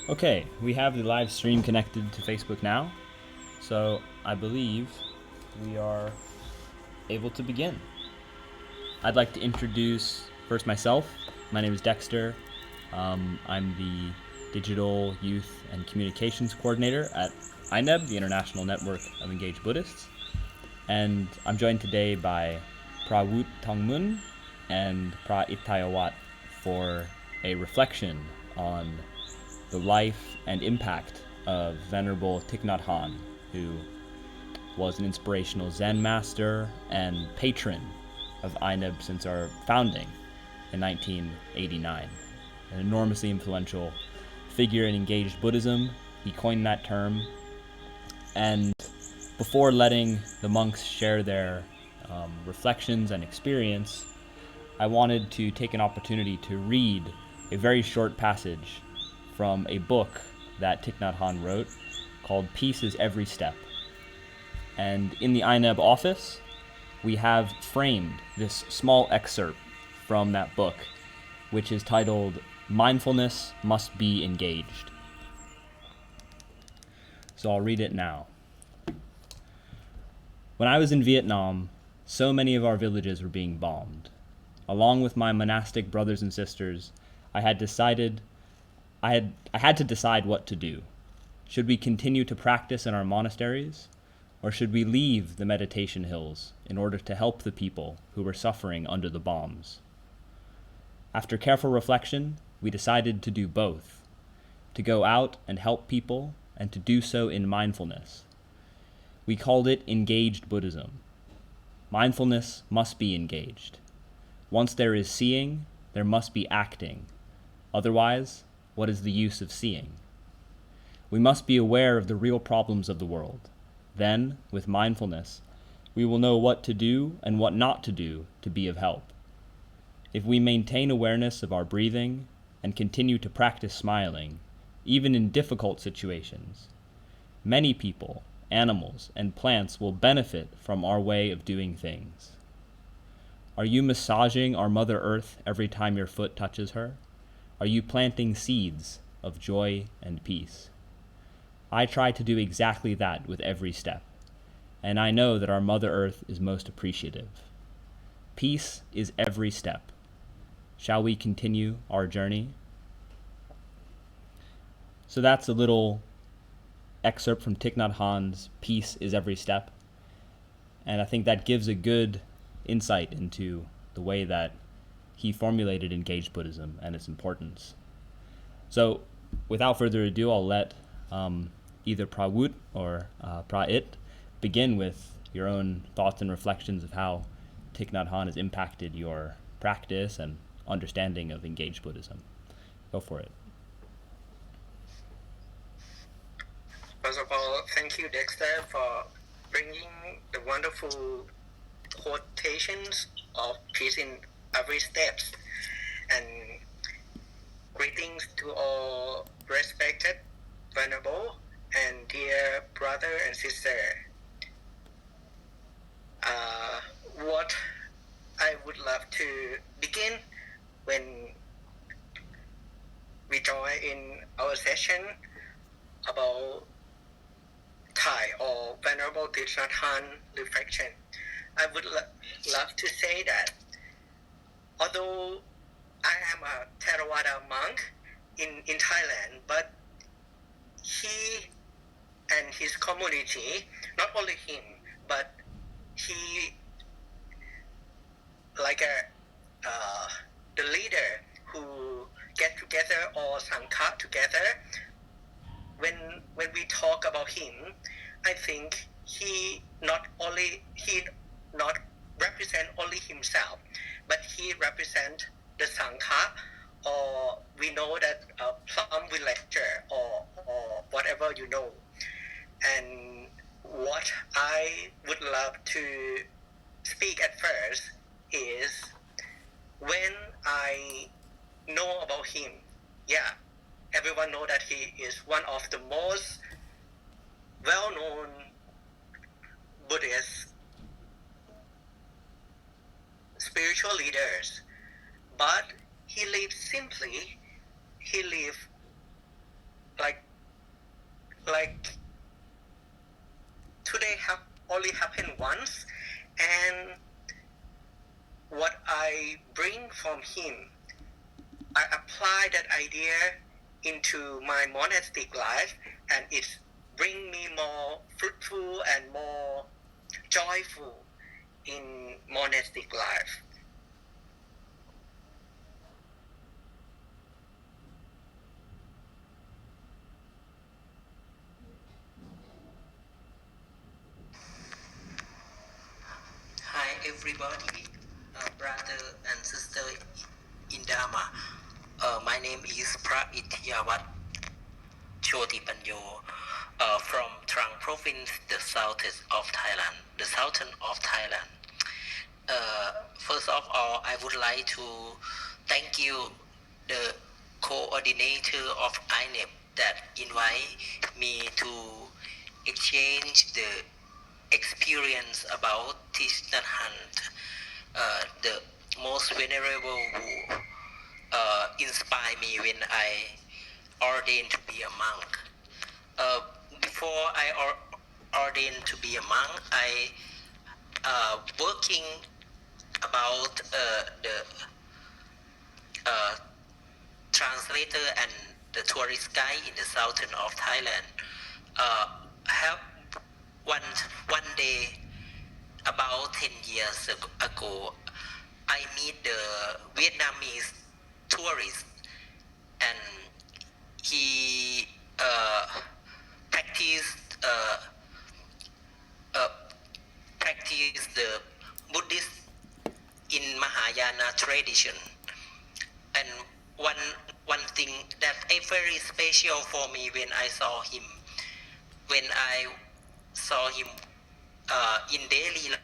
Okay, we have the live stream connected to Facebook now, so I believe we are able to begin. I'd like to introduce first myself. My name is Dexter. I'm the Digital Youth and Communications Coordinator at INEB, the International Network of Engaged Buddhists. And I'm joined today by Phra Woot Tongmun and Phra Itthiyawat for a reflection on the life and impact of Venerable Thich Nhat Hanh, who was an inspirational Zen master and patron of INEB since our founding in 1989. An enormously influential figure in Engaged Buddhism. He coined that term. And before letting the monks share their reflections and experience, I wanted to take an opportunity to read a very short passage from a book that Thich Nhat Hanh wrote called Peace is Every Step. And in the INEB office, we have framed this small excerpt from that book, which is titled Mindfulness Must Be Engaged. So I'll read it now. When I was in Vietnam, so many of our villages were being bombed. Along with my monastic brothers and sisters, I had to decide what to do. Should we continue to practice in our monasteries, or should we leave the meditation hills in order to help the people who were suffering under the bombs? After careful reflection, we decided to do both, to go out and help people and to do so in mindfulness. We called it Engaged Buddhism. Mindfulness must be engaged. Once there is seeing, there must be acting. Otherwise, what is the use of seeing? We must be aware of the real problems of the world. Then, with mindfulness, we will know what to do and what not to do to be of help. If we maintain awareness of our breathing and continue to practice smiling, even in difficult situations, many people, animals, and plants will benefit from our way of doing things. Are you massaging our Mother Earth every time your foot touches her? Are you planting seeds of joy and peace? I try to do exactly that with every step, and I know that our Mother Earth is most appreciative. Peace is every step. Shall we continue our journey? So that's a little excerpt from Thich Nhat Hanh's Peace is Every Step, and I think that gives a good insight into the way that he formulated Engaged Buddhism and its importance. So, without further ado, I'll let either Phra Woot or Phra It begin with your own thoughts and reflections of how Thich Nhat Hanh has impacted your practice and understanding of Engaged Buddhism. Go for it. First of all, thank you, Dexter, for bringing the wonderful quotations of peace in every step. And greetings to all respected, venerable, and dear brother and sister. What I would love to begin when we join in our session about Thai or Venerable Thich Nhat Hanh reflection. I would love to say that although I am a Theravada monk in Thailand, but he and his community, not only him, but he like the leader who get together or Sangha together. When we talk about him, I think he not represent only himself, but he represent the Sangha, or we know that Plum Villager or whatever you know. And what I would love to speak at first is when I know about him. Yeah, everyone know that he is one of the most well-known Buddhist spiritual leaders, but he lived simply. He lived like today have only happened once, and what I bring from him, I apply that idea into my monastic life, and it bring me more fruitful and more joyful in monastic life. Hi everybody, brother and sister in Dharma. My name is Phra Itthiyawat Chotipanyo, from Trang province, the southeast of Thailand, the southern of Thailand. First of all, I would like to thank you, the coordinator of INEB, that invite me to exchange the experience about Thich Nhat Hanh, the most venerable who inspired me when I ordained to be a monk. Before I ordained to be a monk, I working about the translator and the tourist guide in the southern of Thailand. Have one day about 10 years ago, I meet the Vietnamese tourist, and he practiced the Buddhist in Mahayana tradition. And one thing that is very special for me when I saw him in daily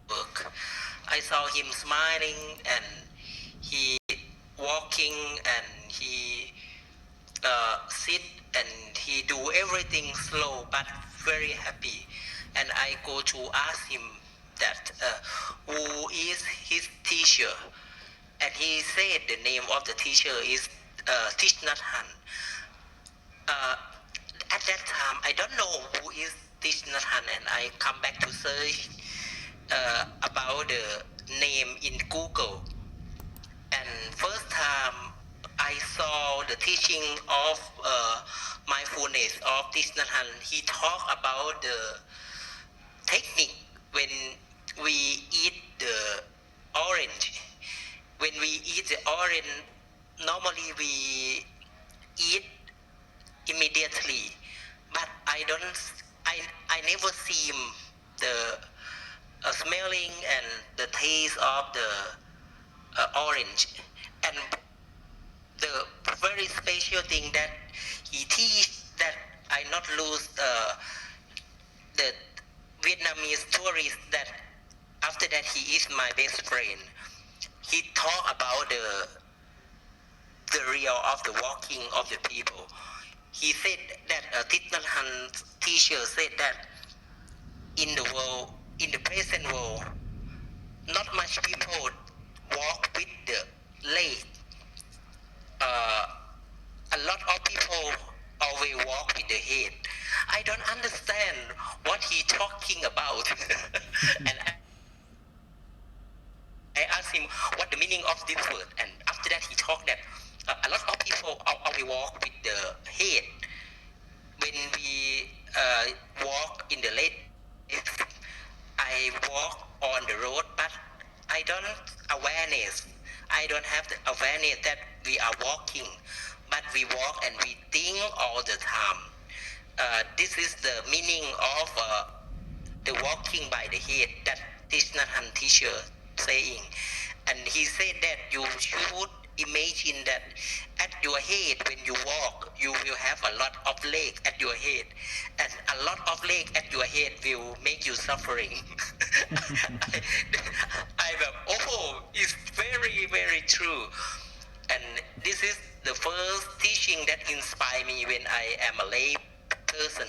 work, I saw him smiling, and he walking, and he sit, and he do everything slow but very happy. And I go to ask him that who is his teacher, and he said the name of the teacher is Thich Nhat Hanh. At that time, I don't know who is Thich Nhat Hanh, and I come back to search about the name in Google. And first time I saw the teaching of mindfulness of Thich Nhat Hanh, he talked about the technique when we eat the orange. When we eat the orange, normally we eat immediately, but I never see the smelling and the taste of the orange. And the very special thing that he teach, that I not lose the Vietnamese tourist, that after that he is my best friend. He talk about the real of the walking of the people. He said that Thich Nhat Hanh's teacher said that in the world, in the present world, not much people walk with the leg. A lot of people always walk with the head. I don't understand what he talking about. And I asked him what the meaning of this word, and after that he talked that a lot of people always walk with the head. When we walk in the late, I walk on the road, but I don't have the awareness that we are walking, but we walk and we think all the time. This is the meaning of the walking by the head that Thich Nhat Hanh teacher saying. And he said that you should imagine that at your head, when you walk, you will have a lot of leg at your head, and a lot of leg at your head will make you suffering. It's very, very true. And this is the first teaching that inspired me when I am a lay person.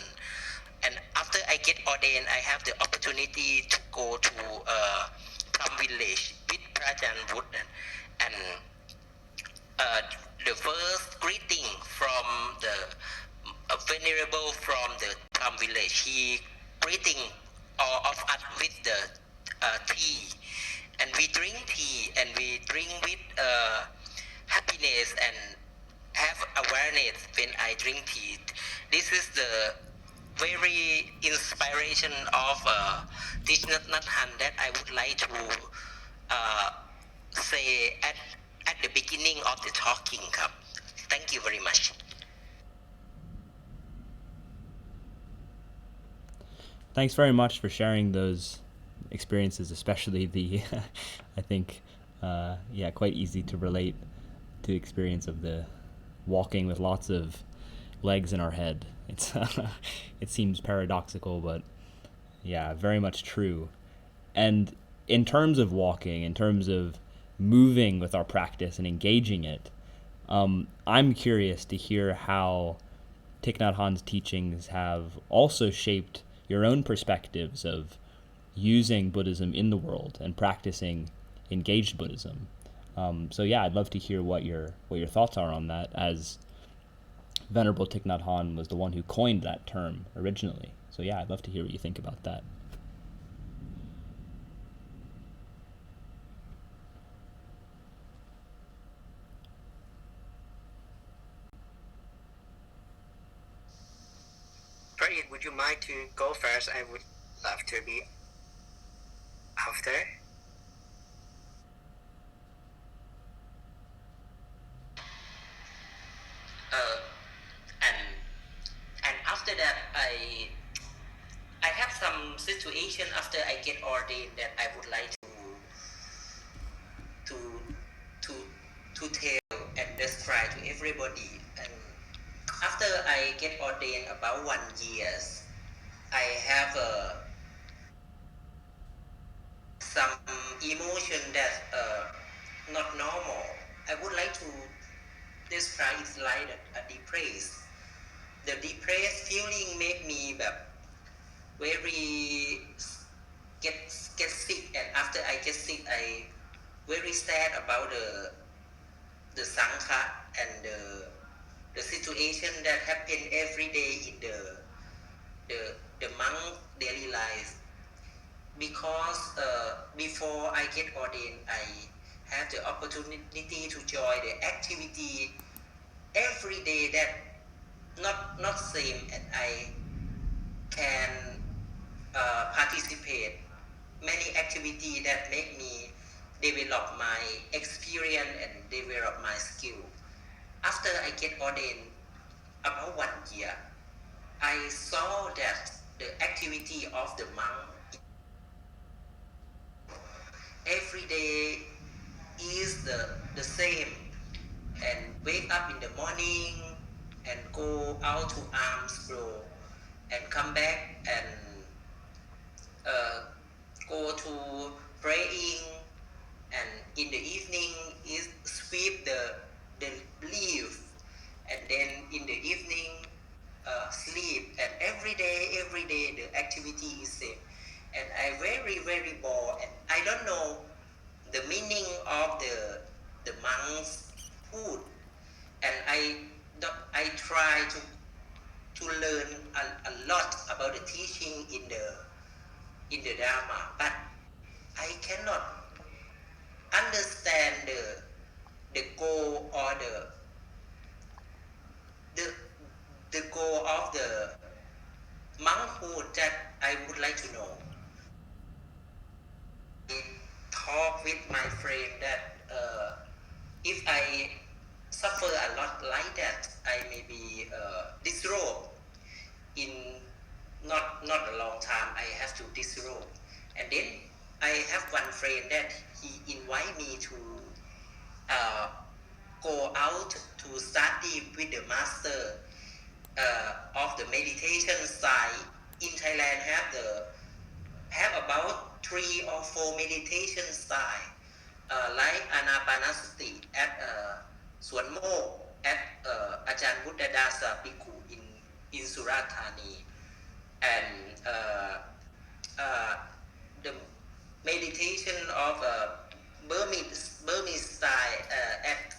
And after I get ordained, I have the opportunity to go to Plum Village with Prajan Woot, and the first greeting from the venerable from the Plum village. He greeting all of us with the tea, and we drink tea, and we drink with happiness and have awareness when I drink tea. This is the very inspiration of Thich Nhat Hanh that I would like to uh, say at the beginning of the talking ครับ Thank you very much. Thanks very much for sharing those experiences, especially the, I think, quite easy to relate to experience of the walking with lots of legs in our head. It's it seems paradoxical, but yeah, very much true. And in terms of walking, in terms of moving with our practice and engaging it, I'm curious to hear how Thich Nhat Hanh's teachings have also shaped your own perspectives of using Buddhism in the world and practicing engaged Buddhism. So yeah, I'd love to hear what your thoughts are on that, as Venerable Thich Nhat Hanh was the one who coined that term originally. So yeah, I'd love to hear what you think about that. Prarit, would you mind to go first? I would love to be after. And after that, I have some situation after I get ordained that I would like to to to tell and describe to everybody. And after I get ordained about 1 year, I have some emotion that not normal. I would like to describe it like a depressed. The depressed feeling made me very get sick, and after I get sick, I very sad about the sangha and the situation that happen every day in the monk daily life. Because before I get ordained, I have the opportunity to join the activity every day that not same, and I can participate many activities that make me develop my experience and develop my skill. After I get ordained about 1 year, I saw that the activity of the monk every day is the same, and wake up in the morning and go out to alms grow and come back and go to praying, and in the evening is sweep the leaf, and then in the evening sleep, and every day the activity is same, and I very bored, and I don't know the meaning of the monk's food, and I try to learn a lot about the teaching in the Dharma, but I cannot understand the goal or the the goal of the monkhood that I would like to know. I talk with my friend that if I suffer a lot like that, I may be disrobe in not a long time. I have to disrobe, and then I have one friend that he invite me to uh, go out to study with the master of the meditation side. In Thailand have about 3 or 4 meditation style, like Anapanasati at Suan Mok, at Ajahn Buddhadasa Bhikkhu in Surat Thani, and the meditation of Burmese style at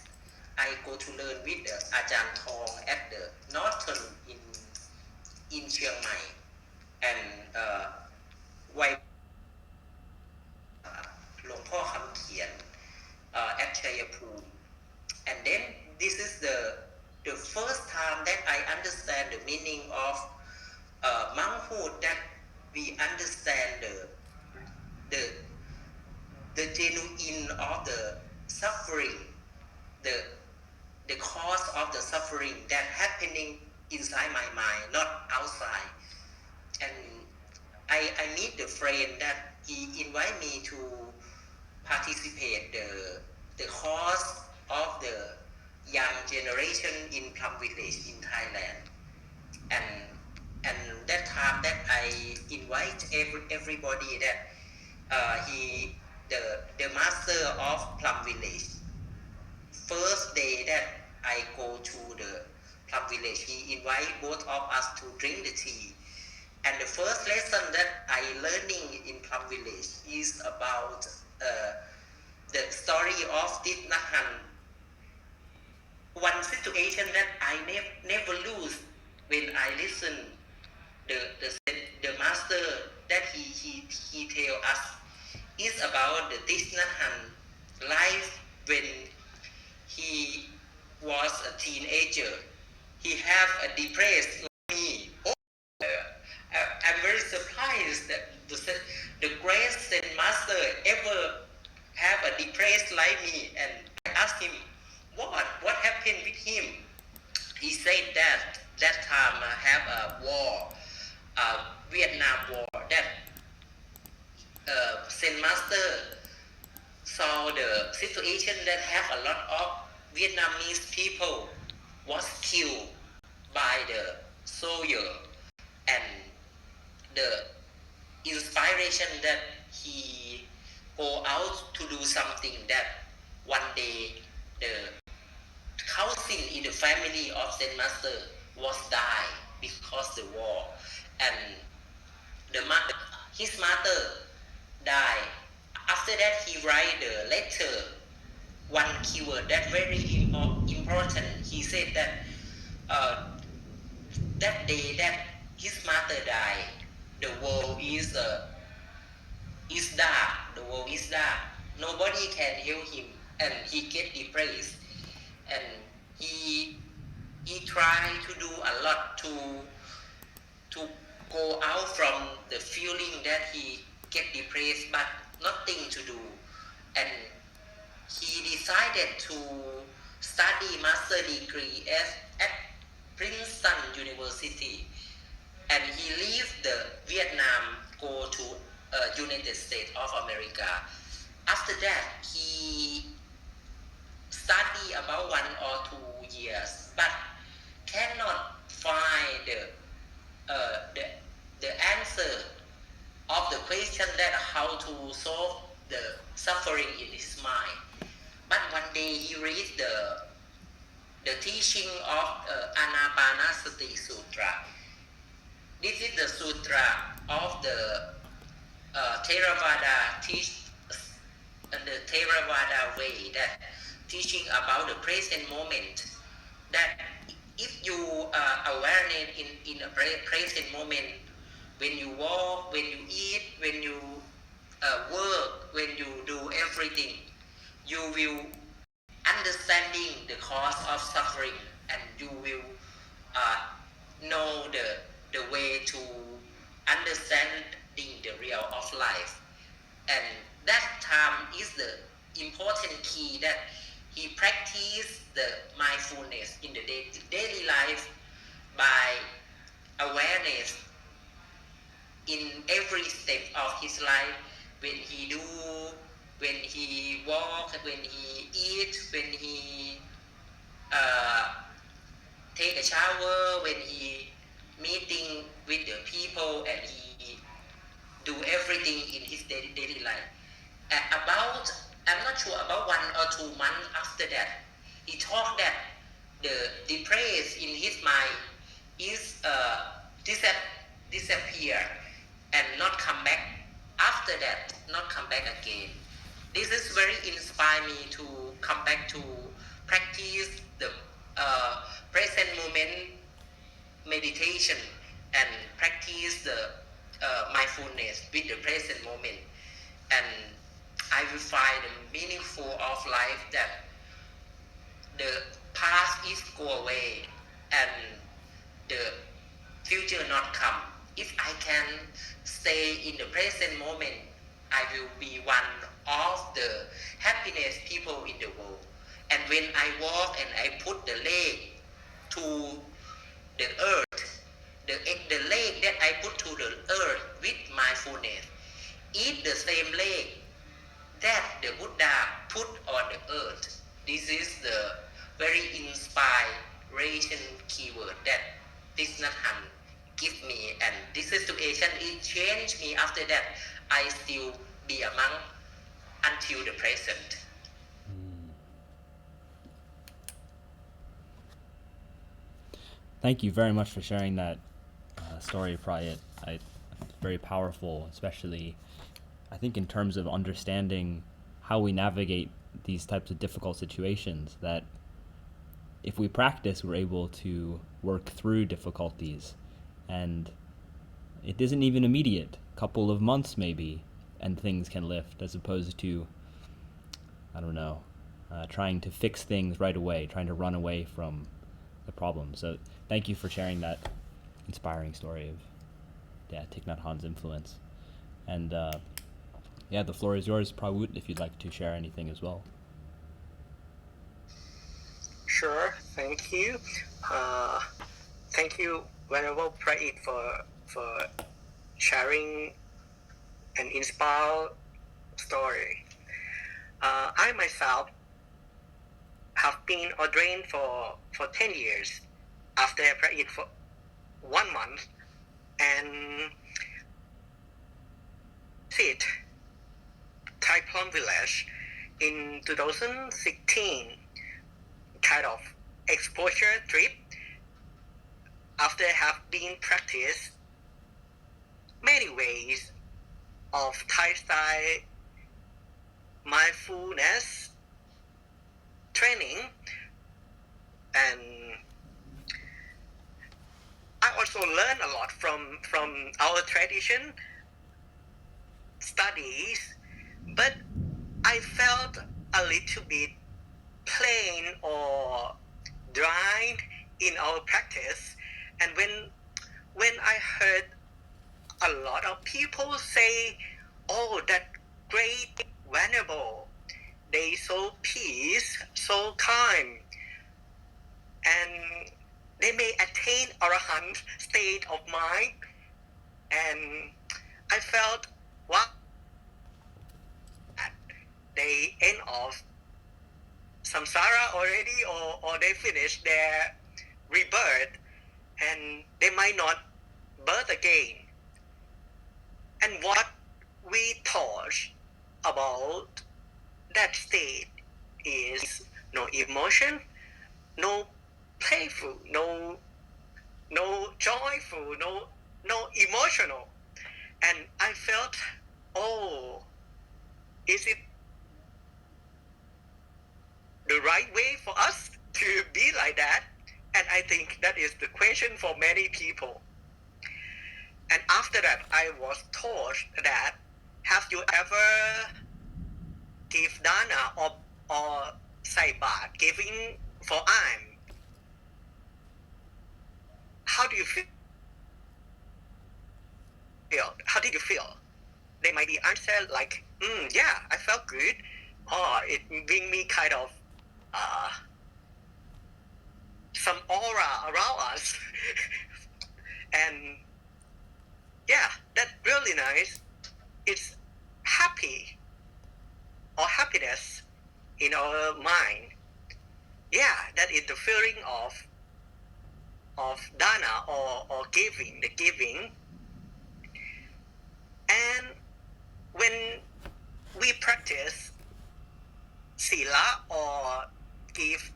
I go to learn with Ajahn Thong at the northern in Chiang Mai and Wai หลวงพ่อคำเขียน at Chayapur. And then this is the first time that I understand the meaning of monkhood, that we understand the genuine of the suffering, the cause of the suffering that happening inside my mind, not outside. And I meet the friend that he invite me to participate the cause of the young generation in Plum Village in Thailand. And that time that I invite everybody that the master of Plum Village, first day that I go to the Plum Village, he invite both of us to drink the tea. And the first lesson that I learning in Plum Village is about the story of Thich Nhat Hanh. One situation that I never lose when I listen the master that he tell us is about the Thich Nhat Hanh life when he was a teenager. He have a depressed like me. I'm very surprised that the great Zen master ever have a depressed like me, and I asked him what happened with him. He said that time have a war, Vietnam War, that Zen master saw the situation that have a lot of Vietnamese people was killed by the soldier, and the inspiration that he go out to do something, that one day the cousin in the family of Zen master was died because the war, and his mother died. After that he write the letter, one keyword that very important. He said that that day that his mother died, the world is dark. The world is dark. Nobody can help him, and he get depressed. And he tried to do a lot to go out from the feeling that he get depressed, but nothing to do. And he decided to study master degree at Princeton University, and he leave the Vietnam, go to United States of America. After that, he study about 1 or 2 years, but cannot find the answer of the question that how to solve the suffering in his mind. But one day he read the teaching of Anapanasati Sutra. This is the sutra of the Theravada the Theravada way, that teaching about the present moment, that if you are awareness in a present moment, when you walk, when you eat, when you work, when you do everything, you will understanding the cause of suffering, and you will know the way to understanding the real of life. And that time is the important key that he practiced the mindfulness in the daily life by awareness in every step of his life, when he do, when he walk, when he eat, when he take a shower, when he meeting with the people, and he do everything in his daily life. I'm not sure, about 1 or 2 months after that, he thought that the depressed in his mind is disappear and not come back. After that, not come back again. This is very inspire me to come back to practice the present moment meditation, and mindfulness with the present moment, and I will find the meaningful of life that the past is go away and the future not come. If I can stay in the present moment, I will be one of the happiness people in the world. And when I walk and I put the leg to the earth, the leg that I put to the earth with mindfulness is the same leg that the Buddha put on the earth. This is the very inspiration keyword that Thich Nhat Hanh give me, and this situation it changed me. After that, I still be a monk until the present. Thank you very much for sharing that story, Prayat. It's very powerful, especially I think in terms of understanding how we navigate these types of difficult situations, that if we practice, we're able to work through difficulties, and it isn't even immediate, couple of months maybe, and things can lift, as opposed to, I don't know, trying to fix things right away, trying to run away from the problem. So thank you for sharing that inspiring story of Thich Nhat Hanh's influence. And the floor is yours, Prawut, if you'd like to share anything as well. Sure, thank you. Thank you, Venerable Prayat, for sharing an inspiring story. I myself have been ordained for 10 years after Prayat for 1 month, and visit Thai Plum Village in 2016, kind of exposure trip after have been practiced many ways of Thai style mindfulness training, and I also learned a lot from our tradition studies, but I felt a little bit plain or dry in our practice. And when I heard a lot of people say, "Oh, that great venerable, they so peace, so kind, and they may attain arahant state of mind," and I felt, wow, they end of samsara already, or they finish their rebirth and they might not birth again. And what we taught about that state is no emotion, no playful, no joyful, no emotional. And I felt, oh, is it the right way for us to be like that? And I think that is the question for many people. And after that, I was taught that, have you ever give dana or sai baat, giving for alms? How do you feel? How did you feel? They might be answered like, yeah, I felt good, or it bring me kind of some aura around us. And yeah, that's really nice. It's happy or happiness in our mind. Yeah, that is the feeling of dana or giving, the giving. And when we practice sila or give,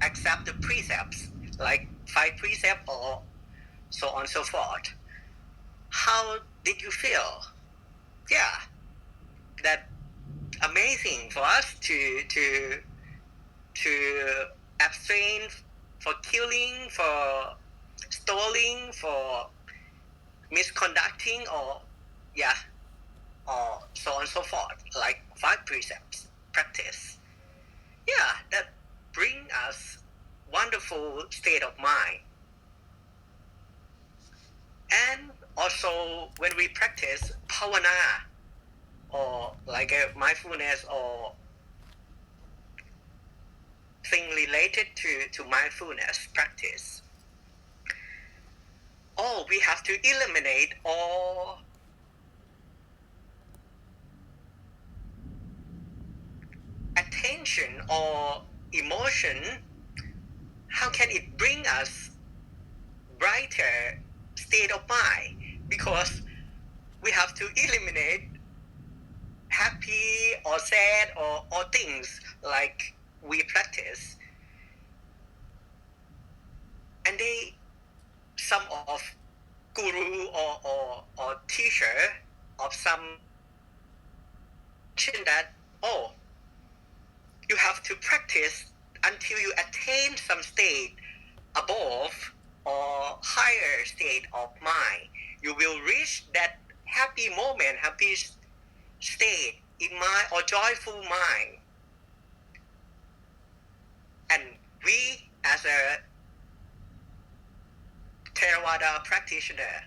accept the precepts, like 5 precepts or so on and so forth, how did you feel? Yeah, that amazing for us to abstain for killing, for stealing, for misconducting or so on and so forth, like 5 precepts practice. That bring us wonderful state of mind. And also when we practice bhavana or like a mindfulness or thing related to mindfulness practice, we have to eliminate all attention or emotion. How can it bring us brighter state of mind? Because we have to eliminate happy or sad or things like we practice. And some of guru or teacher of some mention that you have to practice until you attain some state above or higher state of mind. You will reach that happy moment, happy state in mind or joyful mind. And we as a Theravada practitioner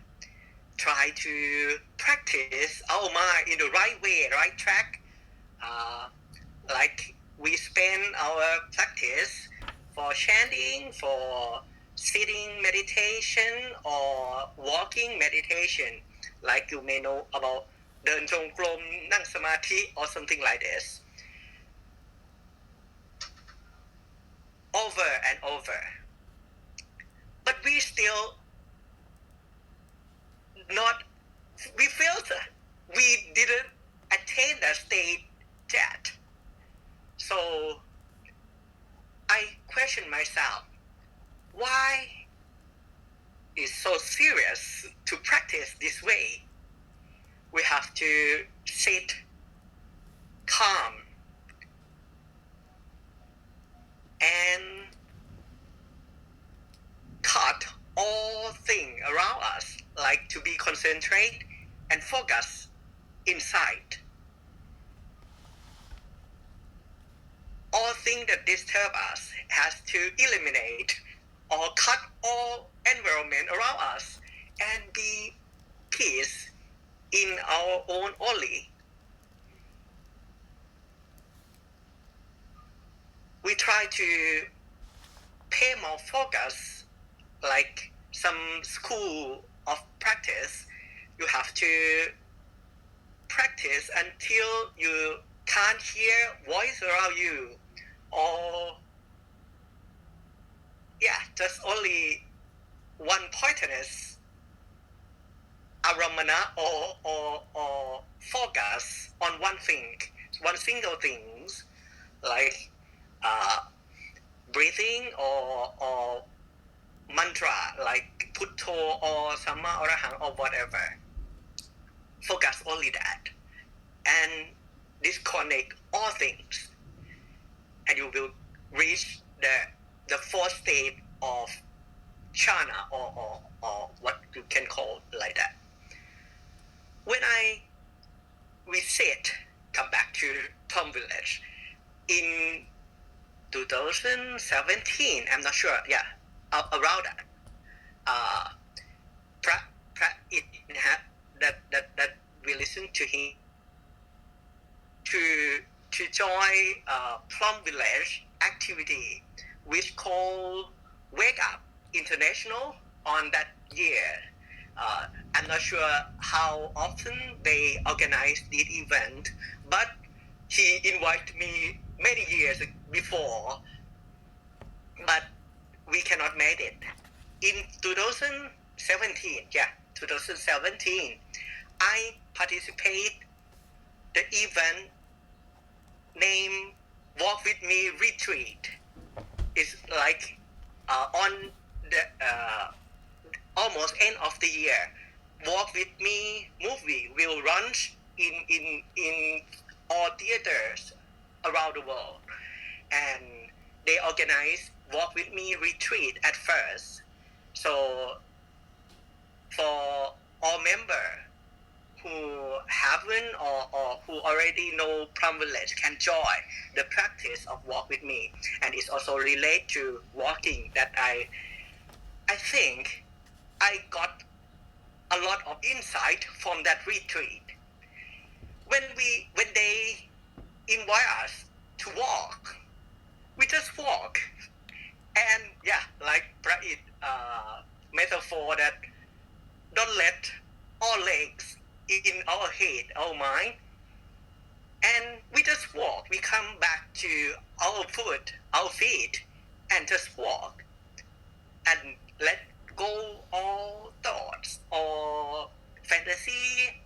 try to practice our mind in the right way, right track. Like we spend our practice for chanting, for sitting meditation or walking meditation, like you may know about เดินจงกรมนั่งสมาธิ or something like this, over and over. But we still we felt we didn't attain that state yet. So I question myself, why is so serious to practice this way? We have to sit calm and cut all things around us, like to be concentrate and focus inside. All things that disturb us has to eliminate or cut all environment around us and be peace in our own only. We try to pay more focus, like some school of practice. You have to practice until you can't hear voice around you, or just only one pointedness, aramana, or focus on one thing, one single things, like breathing or mantra like Putto or Samma Arahang or whatever. Focus only that and disconnect all things, and you will reach the fourth state of jhana or what you can call like that. When we come back to Plum Village in 2017, I'm not sure, around that. Thich Nhat that we listened to him to join Plum Village activity, which called Wake Up International on that year. I'm not sure how often they organize this event, but he invited me many years before, but we cannot make it. In 2017, I participate the event named Walk With Me Retreat. It's like on the almost end of the year. Walk With Me movie will run in all theaters around the world, and they organize Walk With Me Retreat at first. So for all member who haven't or who already know Plum Village can join the practice of walk with me. And it's also related to walking that I think I got a lot of insight from that retreat. When they invite us to walk, we just walk. And yeah, like Pra'it metaphor that don't let our legs in our head, our mind, and we just walk. We come back to our foot, our feet, and just walk, and let go all thoughts or fantasy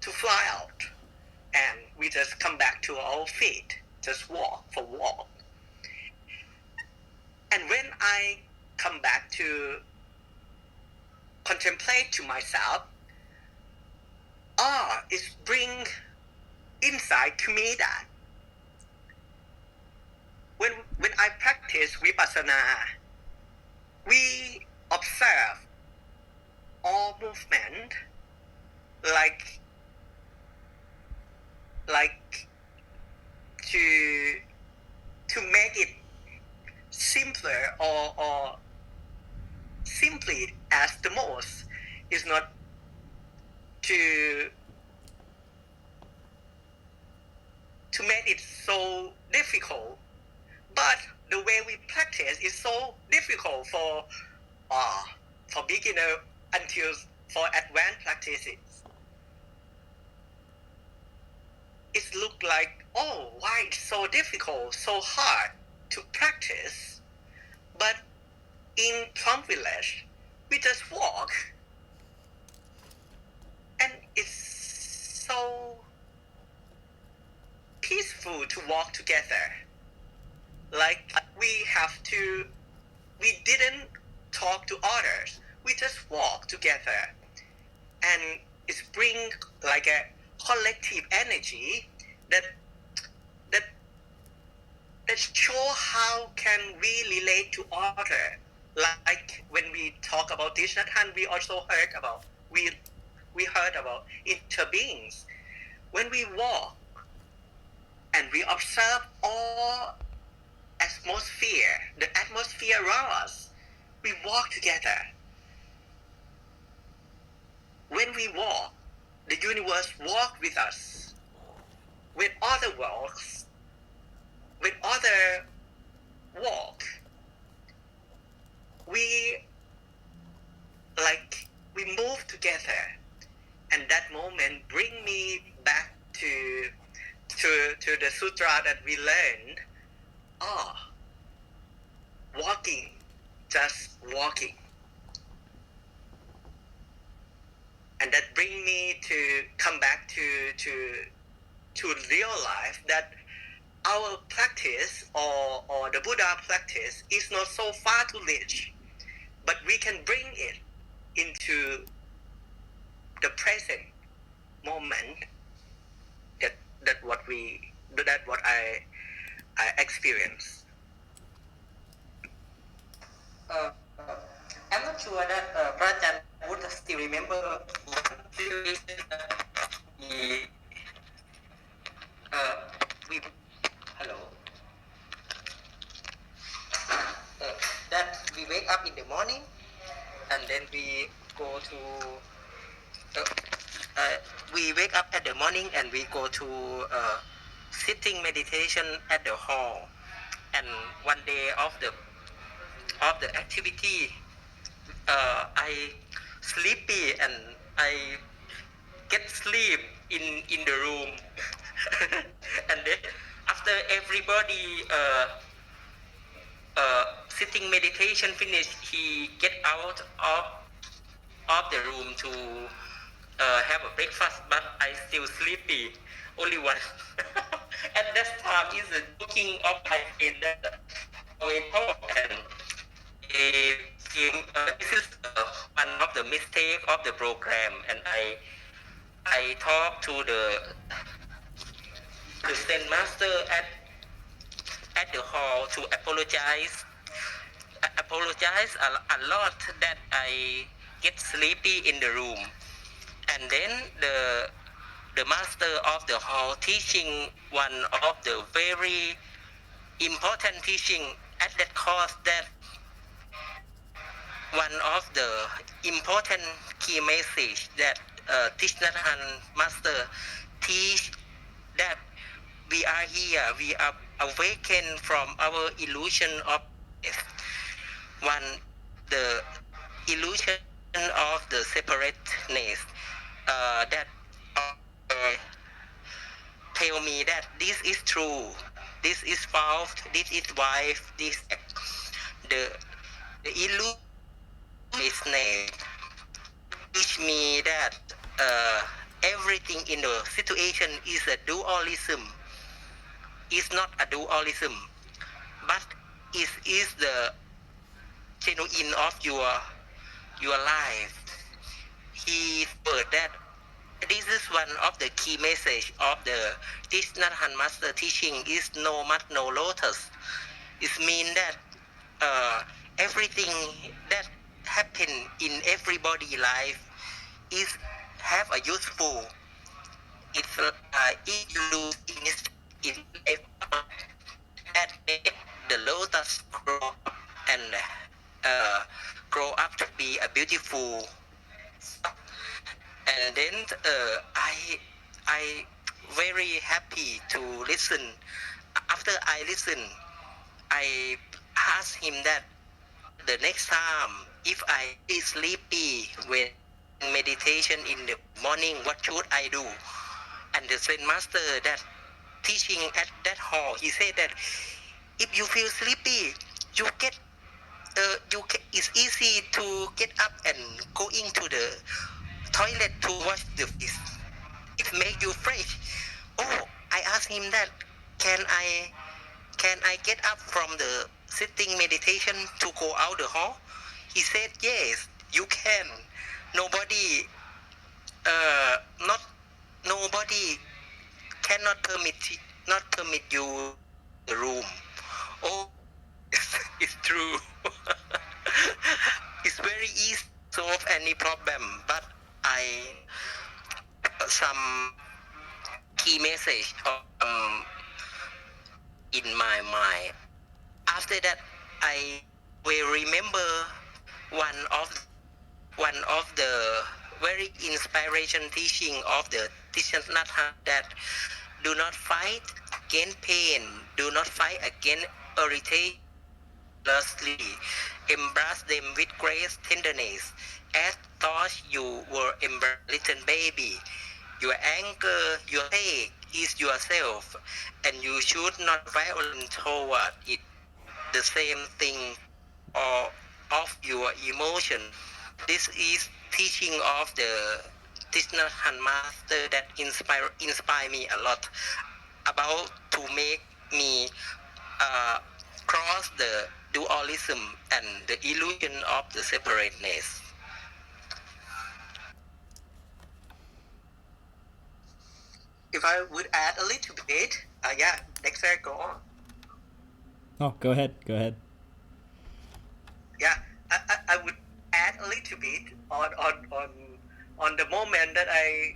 to fly out, and we just come back to our feet, just walk for walk. And when I come back to contemplate to myself, it bring insight to me that when I practice vipassana, we observe all movement like to make it simpler or simply as the most is not to make it so difficult, but the way we practice is so difficult for beginner until for advanced practices. It looked like, why it's so difficult, so hard to practice, but in Plum Village, we just walk, and it's so peaceful to walk together. Like we didn't talk to others, we just walk together, and it's bring like a collective energy that show how can we relate to other. Like when we talk about Thich Nhat Hanh, we also heard about we heard about interbeings. When we walk and we observe all the atmosphere around us, we walk together. When we walk, the universe walks with us. When other walks, when other walk, we move together, and that moment bring me back to the sutra that we learned. Walking, just walking. And that bring me to come back to real life, that our practice or the Buddha practice is not so far to reach, but we can bring it into the present moment. That what I experience. I'm not sure that Prajan would still remember one situation we hello that we wake up in the morning and then we go to we wake up at the morning and we go to sitting meditation at the hall, and one day of the activity I sleepy and I get sleep in the room and then after everybody sitting meditation finished, he get out of the room to have a breakfast, but I still sleepy, only one. At that time is the joking of my friend that we talk, and this is one of the mistake of the program, and I talk to the Zen master at the hall to apologize a lot that I get sleepy in the room. And then the master of the hall teaching one of the very important teaching at that course, that one of the important key message that Thich Nhat Hanh master teach, that we are here, we are awakened from our illusion of death. One, the illusion of the separateness, that uh, tell me that this is true, this is false, this is wife, this the illusion teach me that everything in the situation is a dualism. It's not a dualism, but it is the genuine of your life. He said that this is one of the key message of the Thich Nhat Hanh master teaching is no mud, no lotus. It means that everything that happen in everybody life is have a useful. It's if you lose in life, that make the lotus grow and uh, grow up to be a beautiful. And then I very happy to listen. After I listen, I asked him that the next time if I is sleepy when meditation in the morning, what should I do? And the Zen master that teaching at that hall, he said that if you feel sleepy, you get it's easy to get up and go into the toilet to wash the face. It make you fresh. Oh, I asked him that can I get up from the sitting meditation to go out the hall? He said yes, you can. Nobody not nobody cannot permit you the room. Oh, it's true. It's very easy to solve any problem, but I some key message in my mind. After that, I will remember one of one of the very inspiration teaching of the Thich Nhat Hanh, that do not fight against pain, do not fight against irritation, embrace them with great tenderness, as though you were embracing a little baby. Your anger, your pain is yourself, and you should not violent toward it. The same thing or of your emotion. This is teaching of the Thich Nhat Hanh master that inspire me a lot, about to make me cross the dualism and the illusion of the separateness. If I would add a little bit, Dexter, go on. Oh, go ahead. Yeah, I would add a little bit on the moment that I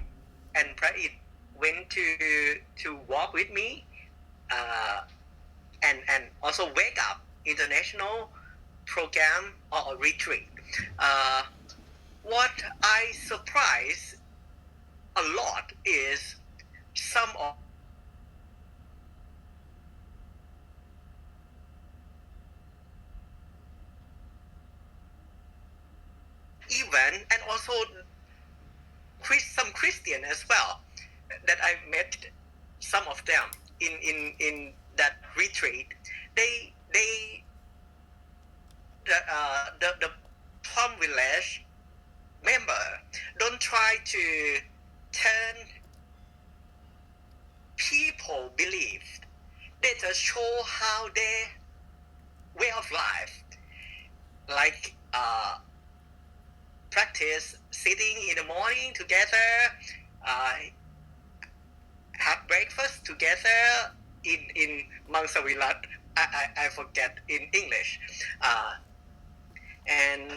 and Praid went to walk with me, and also Wake Up International program or retreat. What I surprised a lot is some of even, and also some Christian as well, that I met some of them in that retreat. They the Plum Village member don't try to turn people belief. They just show how their way of life, like practice sitting in the morning together, have breakfast together in Mangsavilat. I forget in English, and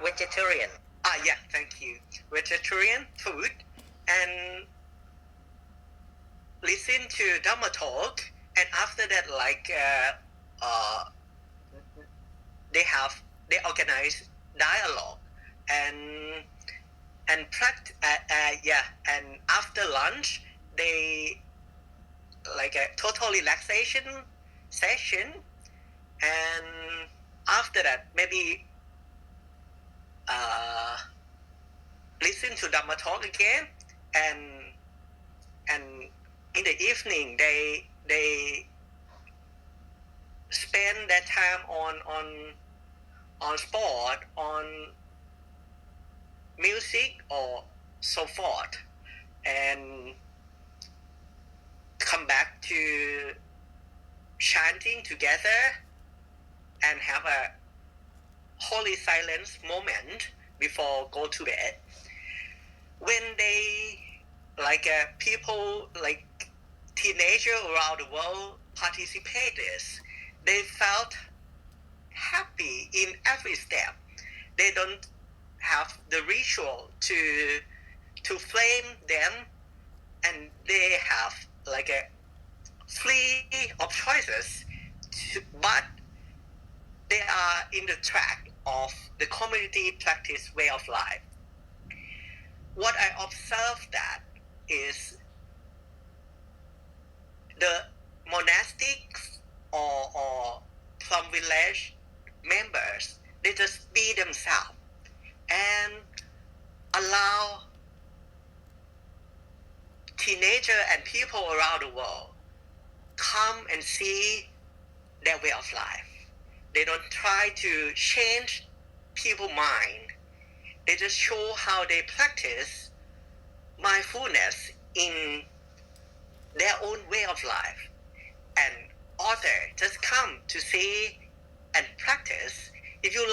vegetarian. Yeah, thank you. Vegetarian food and listen to Dhamma talk, and after that, they organize dialogue and and after lunch they like a total relaxation session, and after that maybe listen to Dhamma talk again, and in the evening they spend their time on sport, on music or so forth, and come back to chanting together and have a holy silence moment before go to bed. When they people like teenagers around the world participate this, they felt happy in every step. They don't have the ritual to flame them, and they have like a free of choices but they are in the track of the community practice way of life. What I observed that is the monastics or plum village members, they just be themselves and allow teenagers and people around the world come and see their way of life. They don't try to change people's mind. They just show how they practice mindfulness in their own way of life. And others just come to see and practice. If they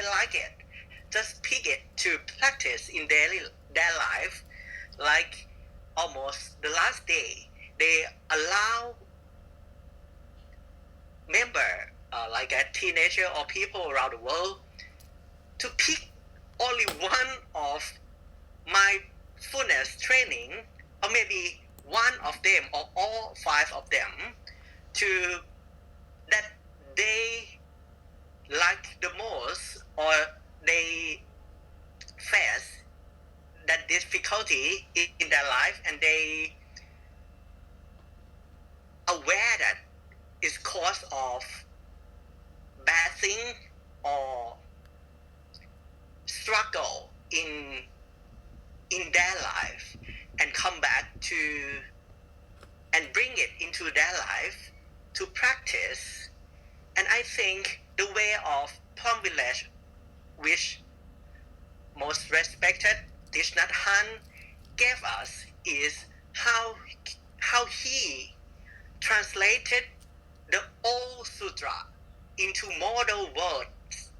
like it, just pick it to practice in their life. Like almost the last day, they allow member like a teenager or people around the world to pick only one of mindfulness training, or maybe one of them or all 5 of them to that they like the most, or they face that difficulty in their life, and they aware that it's cause of bad thing or struggle in their life, and come back to and bring it into their life to practice. And I think the way of Plum Village, which most respected Thich Nhat Hanh gave us, is how he translated the old sutra into modern words,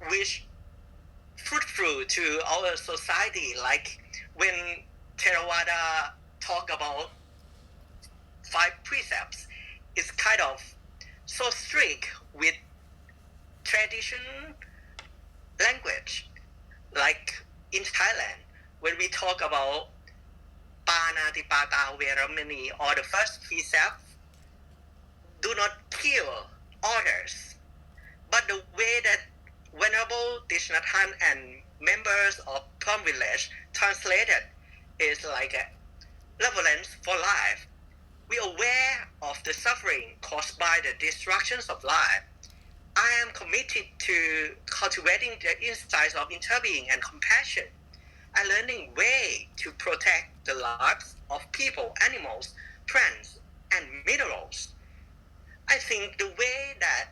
which fruitful to our society. Like when Theravada talk about 5 precepts, it's kind of so strict with tradition language. Like in Thailand, when we talk about Panatipata Veramani, or the first precept, do not kill others. But the way that Venerable Thich Nhat Hanh and members of Plum Village translated is like a reverence for life. We are aware of the suffering caused by the destructions of life. I am committed to cultivating the insights of interbeing and compassion, and learning way to protect the lives of people, animals, plants, and minerals. I think the way that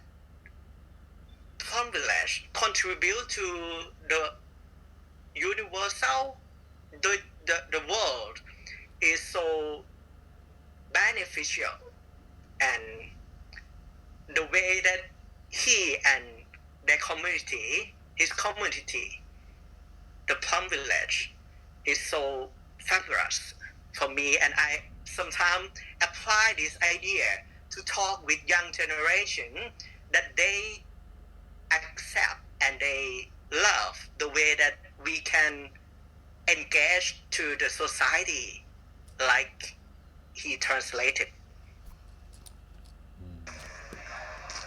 Plum Village contribute to the universal, the world, is so beneficial, and the way that he and their community, his community, the Plum Village, is so fabulous for me. And I sometimes apply this idea to talk with young generation that they accept and they love the way that we can engage to the society, like he translated.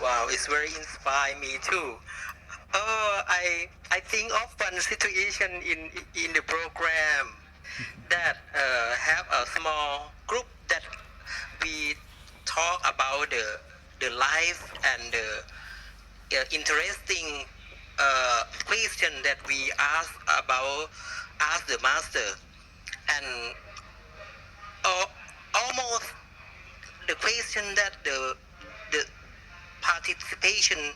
Wow, it's very inspiring me too. I think of one situation in the program that have a small group that we talk about the life and the interesting question that we ask the master, and almost the question that the participation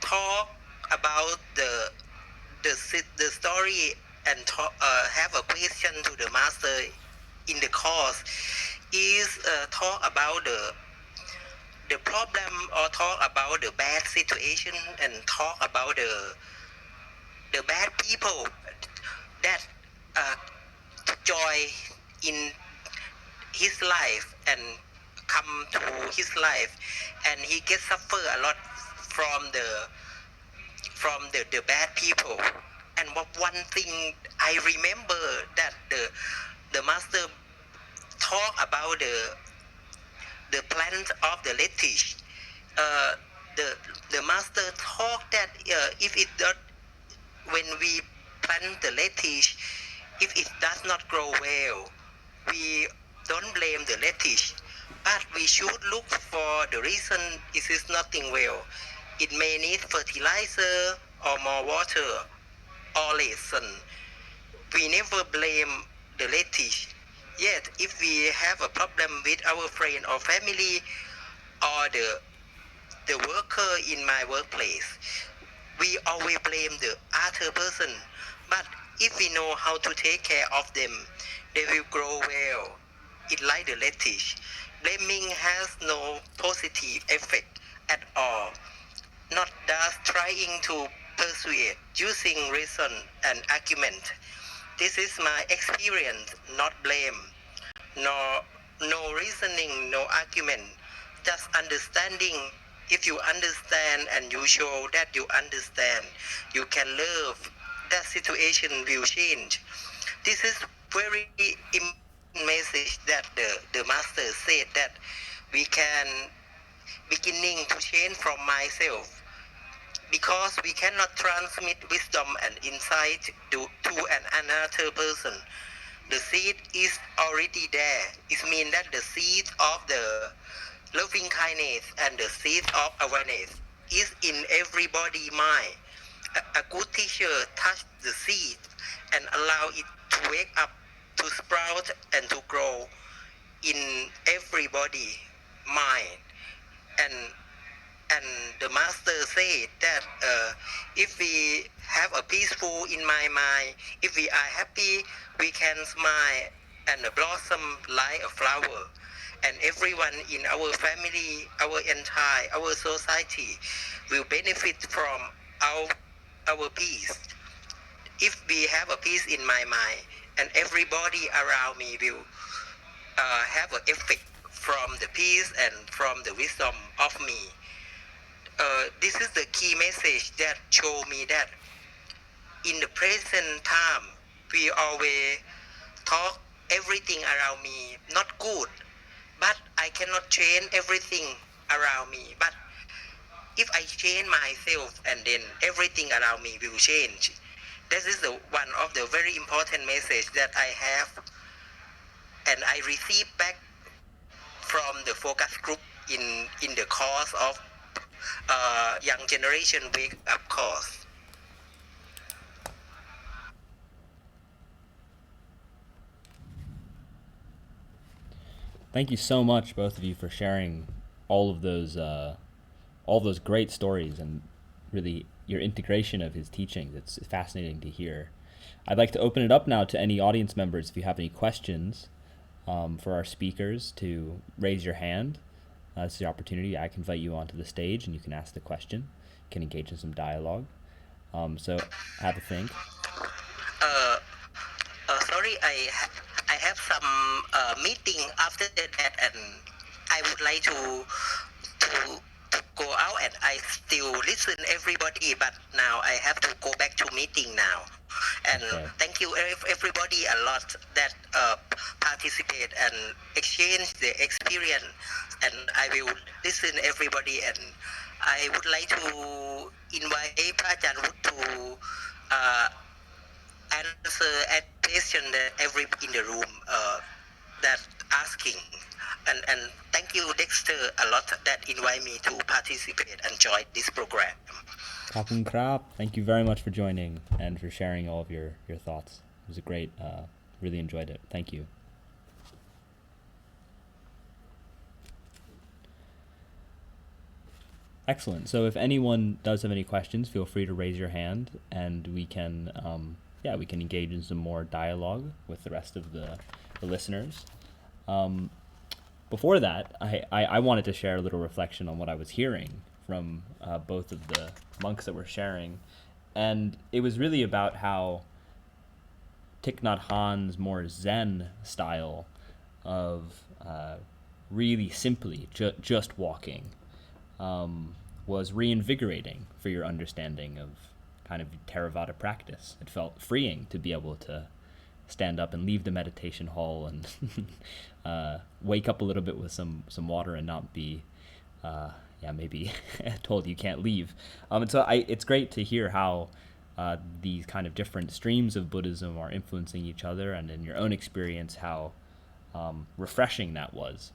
talk about the story and have a question to the master in the course is talk about the problem or talk about the bad situation and talk about the bad people that joy in his life and come to his life, and he gets suffer a lot from the bad people. And one thing I remember that the master talk about the plant of the lettuce. The master talk that if it does, when we plant the lettuce, if it does not grow well, we don't blame the lettuce, but we should look for the reason it is nothing well. It may need fertilizer or more water or less sun. We never blame the lettuce. Yet, if we have a problem with our friend or family or the worker in my workplace, we always blame the other person. But if we know how to take care of them, they will grow well. It like the lettuce. Blaming has no positive effect at all. Not thus trying to persuade using reason and argument. This is my experience, not blame, no reasoning, no argument, just understanding. If you understand and you show that you understand, you can love, that situation will change. This is very important message that the master said, that we can beginning to change from myself, because we cannot transmit wisdom and insight to another person. The seed is already there. It means that the seed of the loving kindness and the seed of awareness is in everybody's mind. A good teacher touch the seed and allow it to wake up, to sprout and to grow in everybody's mind. And the master said that if we have a peaceful in my mind, if we are happy, we can smile and blossom like a flower. And everyone in our family, our society will benefit from our peace. If we have a peace in my mind, and everybody around me will have an effect from the peace and from the wisdom of me. This is the key message that show me that in the present time, we always talk everything around me not good, but I cannot change everything around me. But if I change myself, and then everything around me will change. This is one of the very important message that I have, and I receive back from the focus group in the course of young generation wake up course. Thank you so much, both of you, for sharing all those great stories and really your integration of his teachings. It's fascinating to hear. I'd like to open it up now to any audience members. If you have any questions for our speakers, to raise your hand. This is the opportunity. I can invite you onto the stage and you can ask the question. You can engage in some dialogue. So have a think. Sorry, I have some meeting after that, and I would like to go out, and I still listen everybody, but now I have to go back to meeting now. And Okay. thank you everybody a lot that participate and exchange the experience, and I will listen everybody, and I would like to invite Prajan Woot to uh, answer a question that every in the room that asking, and thank you Dexter a lot that invite me to participate and join this program. Kapun Krap, thank you very much for joining and for sharing all of your thoughts. It was a great, really enjoyed it. Thank you. Excellent. So if anyone does have any questions, feel free to raise your hand, and we can, we can engage in some more dialogue with the rest of the listeners. Before that, I wanted to share a little reflection on what I was hearing from both of the monks that were sharing, and it was really about how Thich Nhat Hanh's more Zen style of really simply just walking was reinvigorating for your understanding of kind of Theravada practice. It felt freeing to be able to stand up and leave the meditation hall and wake up a little bit with some water and not be maybe told you can't leave. And so it's great to hear how these kind of different streams of Buddhism are influencing each other, and in your own experience how refreshing that was.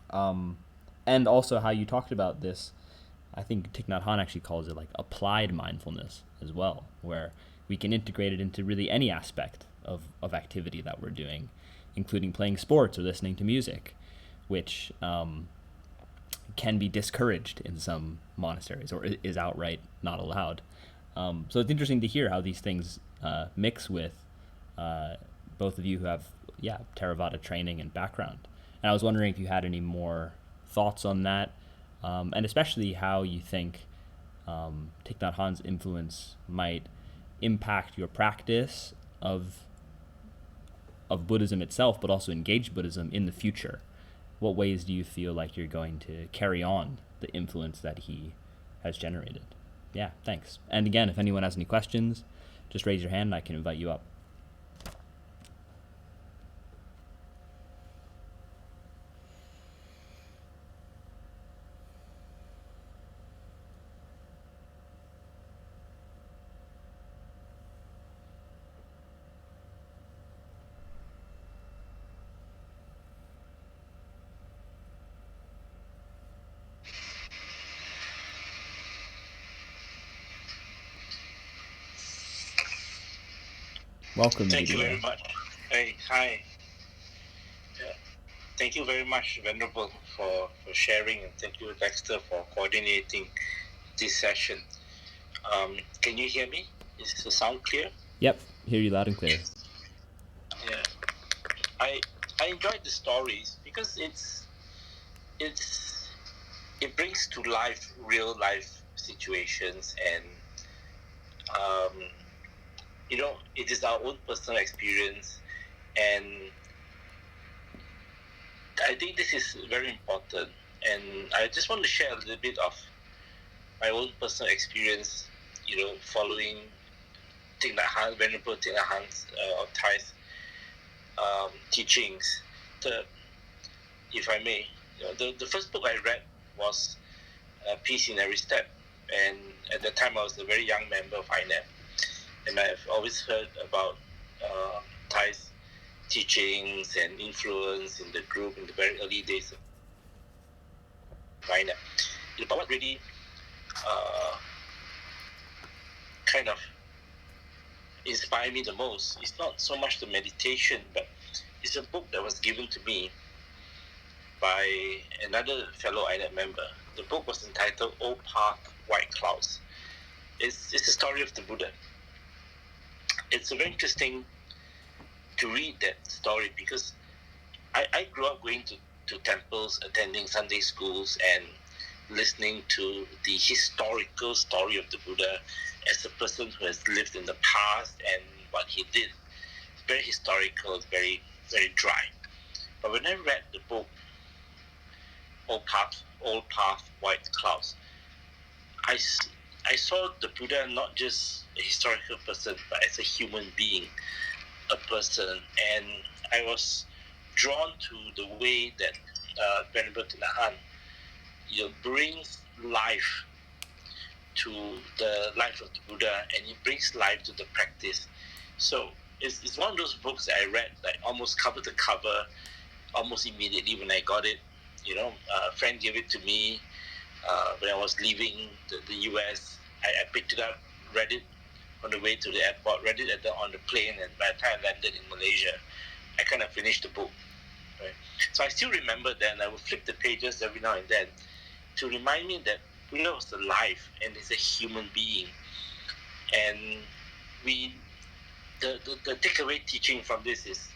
And also how you talked about this, I think Thich Nhat Hanh actually calls it like applied mindfulness as well, where we can integrate it into really any aspect of activity that we're doing, including playing sports or listening to music, which can be discouraged in some monasteries or is outright not allowed. So it's interesting to hear how these things mix with both of you who have Theravada training and background. And I was wondering if you had any more thoughts on that, and especially how you think Thich Nhat Hanh's influence might impact your practice of Buddhism itself, but also engaged Buddhism in the future. What ways do you feel like you're going to carry on the influence that he has generated? Yeah, thanks. And again, if anyone has any questions, just raise your hand and I can invite you up. Welcome. Thank you very much. Hey, hi. Yeah. Thank you very much, Venerable, for sharing, and thank you, Dexter, for coordinating this session. Can you hear me? Is the sound clear? Yep, hear you loud and clear. Yeah. I enjoyed the stories because it brings to life real life situations, and it is our own personal experience, and I think this is very important. And I just want to share a little bit of my own personal experience, following Thich Nhat Hanh, Venerable Thich Nhat Hanh's Thai's teachings. If I may, the first book I read was Peace in Every Step, and at that time I was a very young member of INEB, and I've always heard about Thai's teachings and influence in the group in the very early days of INEB. But what really kind of inspired me the most is not so much the meditation, but it's a book that was given to me by another fellow INEB member. The book was entitled Old Path, White Clouds. It's the story of the Buddha. It's very interesting to read that story because I grew up going to temples, attending Sunday schools, and listening to the historical story of the Buddha as a person who has lived in the past and what he did. It's very historical, very, very dry. But when I read the book, old path, white clouds. I saw the Buddha not just a historical person, but as a human being, a person, and I was drawn to the way that Venerable Thich Nhat Hanh, brings life to the life of the Buddha, and he brings life to the practice. So it's one of those books that I read like almost cover to cover, almost immediately when I got it. A friend gave it to me when I was leaving the US. I picked it up, read it on the way to the airport, read it on the plane, and by the time I landed in Malaysia, I kind of finished the book. Right? So I still remember that, and I would flip the pages every now and then to remind me that Buddha was alive and is a human being. And the takeaway teaching from this is,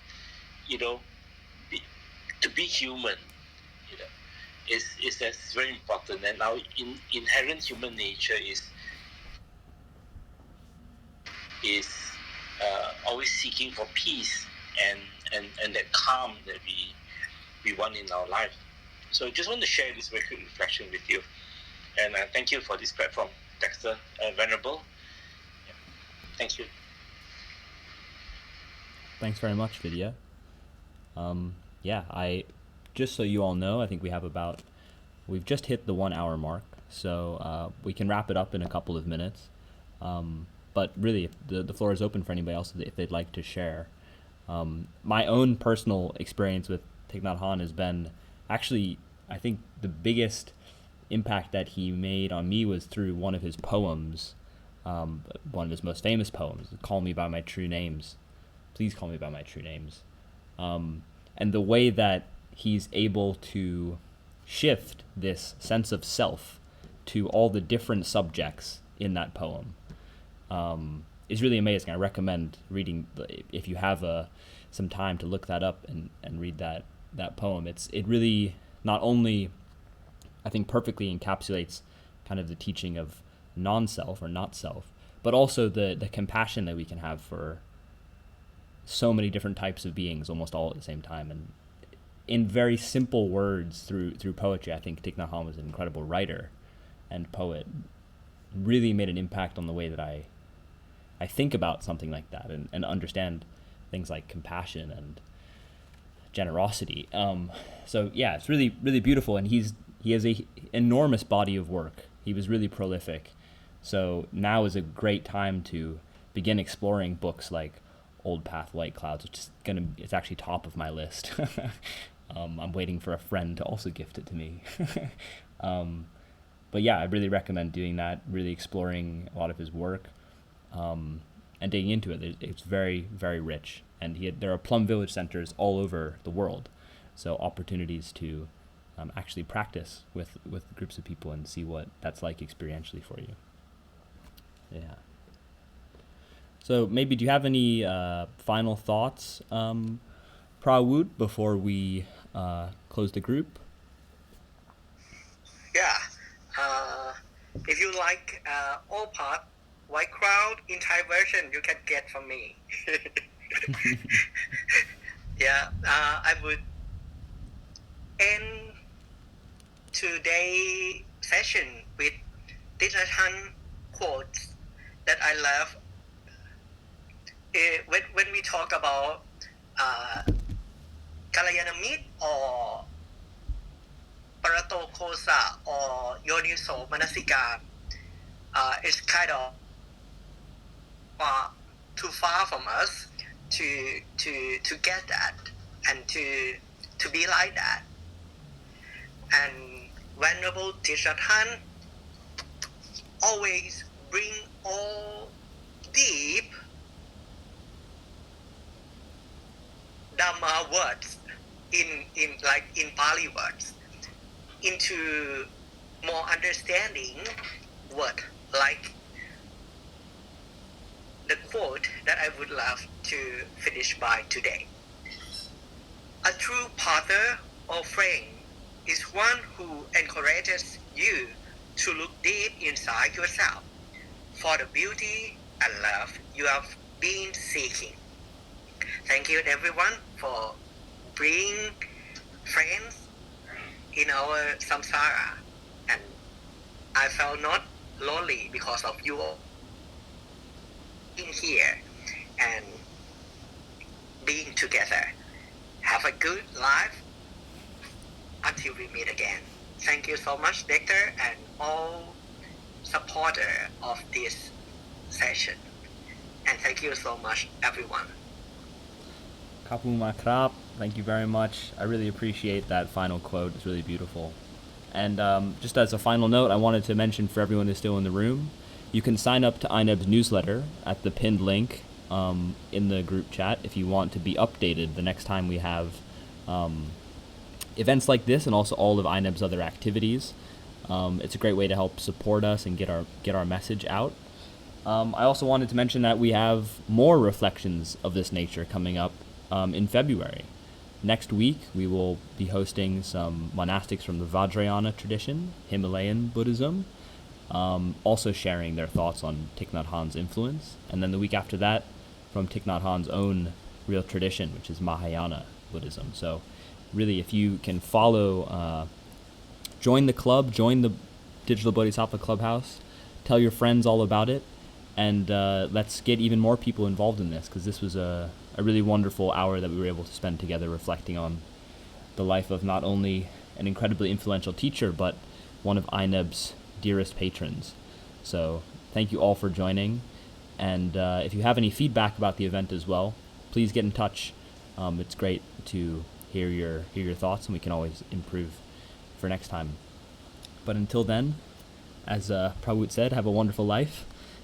to be human, is that's very important. And our inherent human nature is always seeking for peace and that calm that we want in our life. So I just want to share this very quick reflection with you. And thank you for this platform, Dexter, Venerable. Yeah. Thank you. Thanks very much, Vidya. Just so you all know, I think we've just hit the 1 hour mark, so we can wrap it up in a couple of minutes. But really, the floor is open for anybody else if they'd like to share. My own personal experience with Thich Nhat Hanh has been actually, I think the biggest impact that he made on me was through one of his poems, one of his most famous poems, "Call Me by My True Names." Please call me by my true names. And the way that he's able to shift this sense of self to all the different subjects in that poem is really amazing. I recommend reading, if you have some time to look that up and read that poem. It really not only, I think, perfectly encapsulates kind of the teaching of non-self or not self, but also the compassion that we can have for so many different types of beings almost all at the same time. And in very simple words through poetry, I think Thich Nhat Hanh was an incredible writer and poet. Really made an impact on the way that I think about something like that and understand things like compassion and generosity. So yeah, it's really, really beautiful. And he has a enormous body of work. He was really prolific. So now is a great time to begin exploring books like Old Path, White Clouds, which is it's actually top of my list. I'm waiting for a friend to also gift it to me. But yeah, I really recommend doing that, really exploring a lot of his work, and digging into it. It's very, very rich. And there are Plum Village centers all over the world, so opportunities to actually practice with groups of people and see what that's like experientially for you. Yeah. So maybe, do you have any final thoughts, Phra Woot, before we close the group? Yeah. If you like All Part, White Crowd in Thai version, you can get from me. Yeah, I would end today's session with Thich Nhat Hanh quotes that I love. When we talk about Kalayana Mit or Parato Kosa or Yoniso Manasika, it's kind of too far from us to get that and to be like that. And Venerable Thich Nhat Hanh always bring all deep Dhamma words in Pali words into more understanding word, like the quote that I would love to finish by today. A true partner or friend is one who encourages you to look deep inside yourself for the beauty and love you have been seeking. Thank you everyone for being friends in our samsara, and I felt not lonely because of you all being here and being together. Have a good life until we meet again. Thank you so much, Victor, and all supporter of this session. And thank you so much, everyone. Kapuma krap. Thank you very much. I really appreciate that final quote. It's really beautiful. And just as a final note, I wanted to mention for everyone who's still in the room, you can sign up to INEB's newsletter at the pinned link in the group chat if you want to be updated the next time we have events like this, and also all of INEB's other activities. It's a great way to help support us and get our message out. I also wanted to mention that we have more reflections of this nature coming up in February. Next week, we will be hosting some monastics from the Vajrayana tradition, Himalayan Buddhism, also sharing their thoughts on Thich Nhat Hanh's influence. And then the week after that, from Thich Nhat Hanh's own real tradition, which is Mahayana Buddhism. So really, if you can follow, join the club, join the Digital Bodhisattva Clubhouse, tell your friends all about it, and let's get even more people involved in this, because this was a really wonderful hour that we were able to spend together reflecting on the life of not only an incredibly influential teacher, but one of INEB's dearest patrons. So thank you all for joining, and if you have any feedback about the event as well, please get in touch. It's great to hear your thoughts, and we can always improve for next time. But until then, as Prabhupada said, have a wonderful life,